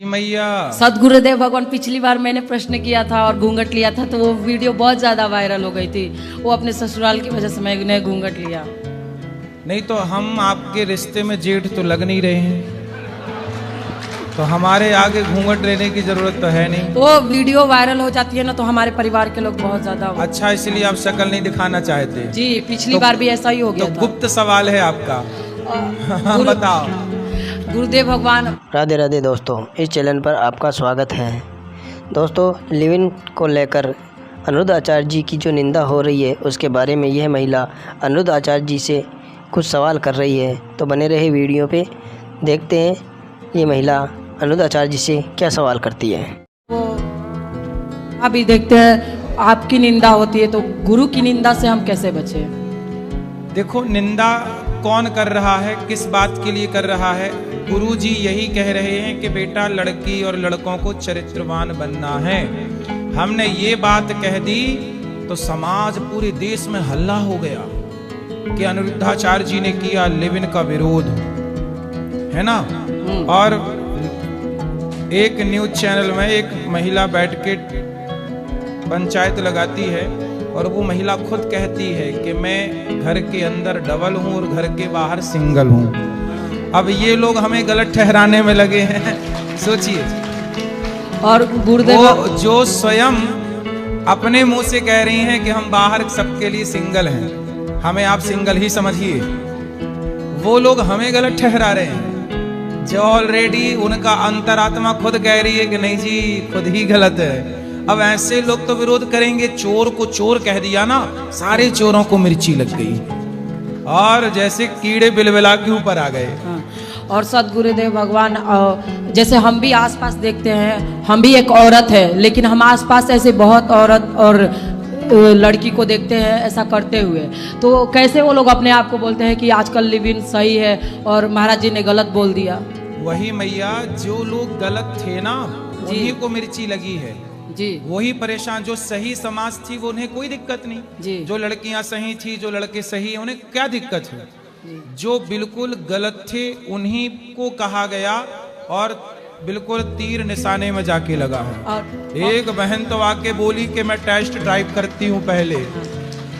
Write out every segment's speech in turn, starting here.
मैया सदगुरुदेव भगवान पिछली बार मैंने प्रश्न किया था और घूंघट लिया था तो वो वीडियो बहुत ज्यादा वायरल हो गई थी। वो अपने ससुराल की वजह से मैंने घूंघट लिया। नहीं तो हम आपके रिश्ते में जेठ तो लग नहीं रहे हैं, तो हमारे आगे घूंघट लेने की जरूरत तो है नहीं। वो वीडियो वायरल हो जाती है ना तो हमारे परिवार के लोग बहुत ज्यादा अच्छा, इसलिए आप शक्ल नहीं दिखाना चाहते? जी, पिछली बार भी ऐसा ही हो गया तो था। गुप्त सवाल है आपका, बताओ। गुरुदेव भगवान। राधे राधे दोस्तों, इस चैनल पर आपका स्वागत है। दोस्तों, लिव इन को लेकर अनिरुद्ध आचार्य जी की जो निंदा हो रही है उसके बारे में यह महिला अनिरुद्ध आचार्य जी से कुछ सवाल कर रही है। तो बने रहे वीडियो पे, देखते हैं ये महिला अनिरुद्ध आचार्य जी से क्या सवाल करती है। वो अभी देखते हैं, आपकी निंदा होती है तो गुरु की निंदा से हम कैसे बचे? देखो, निंदा कौन कर रहा है, किस बात के लिए कर रहा है? गुरु जी यही कह रहे हैं कि बेटा, लड़की और लड़कों को चरित्रवान बनना है। हमने ये बात कह दी तो समाज पूरे देश में हल्ला हो गया कि अनिरुद्धाचार्य जी ने किया लिव इन का विरोध, है ना। और एक न्यूज चैनल में एक महिला बैठ के पंचायत लगाती है और वो महिला खुद कहती है कि मैं घर के अंदर डबल हूं और घर के बाहर सिंगल हूं। अब ये लोग हमें गलत ठहराने में लगे हैं, सोचिए। और गुरुदेव वो जो स्वयं अपने मुंह से कह रही हैं कि हम बाहर सबके लिए सिंगल हैं, हमें आप सिंगल ही समझिए, वो लोग हमें गलत ठहरा रहे हैं जो ऑलरेडी उनका अंतरात्मा खुद कह रही है कि नहीं जी, खुद ही गलत है। अब ऐसे लोग तो विरोध करेंगे। चोर को चोर कह दिया ना, सारे चोरों को मिर्ची लग गई और जैसे कीड़े बिलबिला के ऊपर आ गए। और सदगुरुदेव भगवान, जैसे हम भी आसपास देखते हैं, हम भी एक औरत है, लेकिन हम आसपास ऐसे बहुत औरत और लड़की को देखते हैं ऐसा करते हुए, तो कैसे वो लोग अपने आप को बोलते हैं कि आजकल लिव इन सही है और महाराज जी ने गलत बोल दिया? वही मैया, जो लोग गलत थे ना उन्हीं को मिर्ची लगी है जी। वही परेशान। जो सही समाज थी वो उन्हें कोई दिक्कत नहीं जी। जो लड़कियां सही थी, जो लड़के सही, उन्हें क्या दिक्कत है? जो बिल्कुल गलत थे उन्हीं को कहा गया और बिल्कुल तीर निशाने में जाके लगा है। और एक बहन तो आके बोली कि मैं टेस्ट ड्राइव करती हूँ पहले,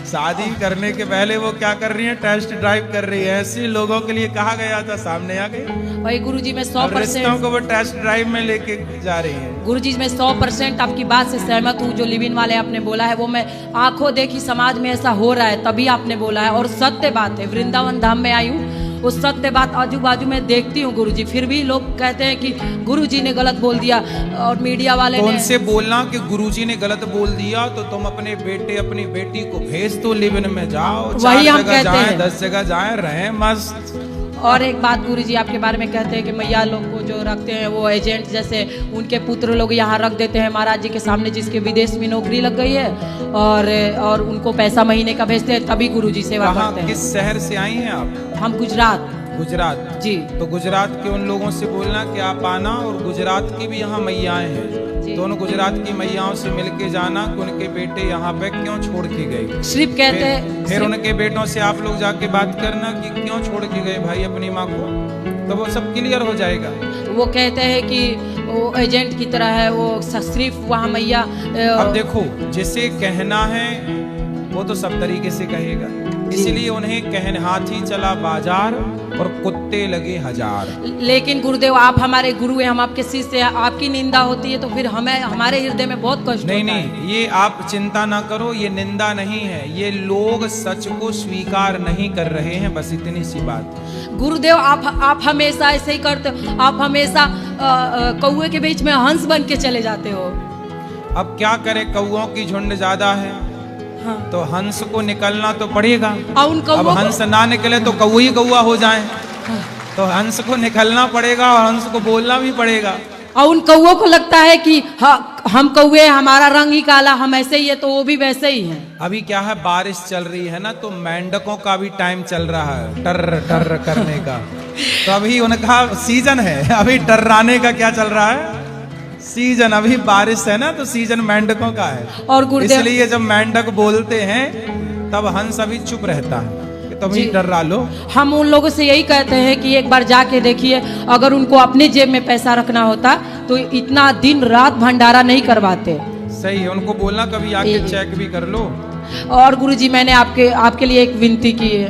शादी करने के पहले वो क्या कर रही है, टेस्ट ड्राइव कर रही है। ऐसे लोगों के लिए कहा गया था, सामने आ गए। वही गुरुजी में 100% को वो टेस्ट ड्राइव में लेके जा रही है। गुरुजी मैं 100% आपकी बात से सहमत हूँ। जो लिव इन वाले आपने बोला है वो मैं आंखों देखी, समाज में ऐसा हो रहा है तभी आपने बोला है और सत्य बात है। वृंदावन धाम में आई हूँ, उस सत्य बात आजू बाजू में देखती हूँ गुरुजी, फिर भी लोग कहते हैं कि गुरुजी ने गलत बोल दिया और मीडिया वाले तो ने उनसे बोलना कि गुरुजी ने गलत बोल दिया तो तुम अपने बेटे अपनी बेटी को भेज दो, लिव इन में जाओ, वही हम कहते हैं, 10 जगह जाए, रहे मस्त। और एक बात गुरुजी आपके बारे में कहते हैं कि मैया लोग को जो रखते हैं वो एजेंट जैसे उनके पुत्र लोग यहाँ रख देते हैं महाराज जी के सामने, जिसके विदेश में नौकरी लग गई है और उनको पैसा महीने का भेजते हैं, तभी गुरुजी सेवा करते हैं। किस शहर से आई हैं आप? हम गुजरात। गुजरात जी। तो गुजरात के उन लोगों से बोलना कि आप आना और गुजरात की भी यहाँ मैयाएं हैं, दोनों गुजरात की मैयाओं से मिलके जाना कि उनके बेटे यहाँ पे क्यों छोड़ के गए। सिर्फ कहते हैं, फिर उनके बेटों से आप लोग जाके बात करना कि क्यों छोड़ के गए भाई अपनी माँ को, तो वो सब क्लियर हो जाएगा। वो कहते हैं कि वो एजेंट की तरह है, वो सिर्फ वहाँ मैया। अब देखो, जिसे कहना है वो तो सब तरीके से कहेगा, इसलिए उन्हें कहने हाथी चला बाजार और कुत्ते लगे हजार। लेकिन गुरुदेव आप हमारे गुरु हैं, हम आपके शिष्य हैं, आपकी निंदा होती है तो फिर हमें हमारे हृदय में बहुत कष्ट होता है। नहीं, ये आप चिंता ना करो, ये निंदा नहीं है, ये लोग सच को स्वीकार नहीं कर रहे हैं, बस इतनी सी बात। गुरुदेव आप हमेशा ऐसे ही करते हो, आप हमेशा कौए के बीच में हंस बन के चले जाते हो। अब क्या करे, कौओं की झुंड ज्यादा है। हाँ। तो हंस को निकलना तो पड़ेगा। अब हंस ना निकले तो कौआ ही कौआ हो जाए। तो हंस को निकलना पड़ेगा और हंस को बोलना भी पड़ेगा। और उन कौओं को लगता है कि हम कौए, हमारा रंग ही काला, हम ऐसे ही है, तो वो भी वैसे ही हैं। अभी क्या है, बारिश चल रही है ना, तो मेंढकों का भी टाइम चल रहा है टर टर करने का। तो अभी उनका सीजन है, अभी टर्राने का क्या चल रहा है, सीजन। अभी बारिश है ना, तो सीजन मेंढकों का है। और गुरुदेव, इसलिए जब मेंढक बोलते हैं तब हंस अभी चुप रहता है कि तभी जी। डरा लो। हम उन लोगों से यही कहते हैं कि एक बार जाके देखिए, अगर उनको अपने जेब में पैसा रखना होता तो इतना दिन रात भंडारा नहीं करवाते। सही है, उनको बोलना कभी आके जी। चेक भी कर लो। और गुरुजी मैंने आपके लिए एक विनती की है।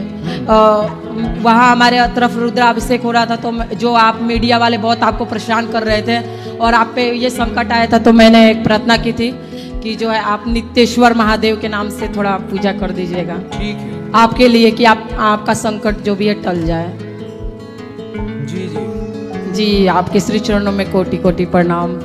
वहाँ हमारे तरफ रुद्राभिषेक हो रहा था, तो जो आप मीडिया वाले बहुत आपको परेशान कर रहे थे और आप पे ये संकट आया था, तो मैंने एक प्रार्थना की थी कि जो है आप नित्येश्वर महादेव के नाम से थोड़ा पूजा कर दीजिएगा ठीक है आपके लिए, कि आपका संकट जो भी है टल जाए। जी जी। जी आपके श्री चरणों में कोटि कोटि प्रणाम।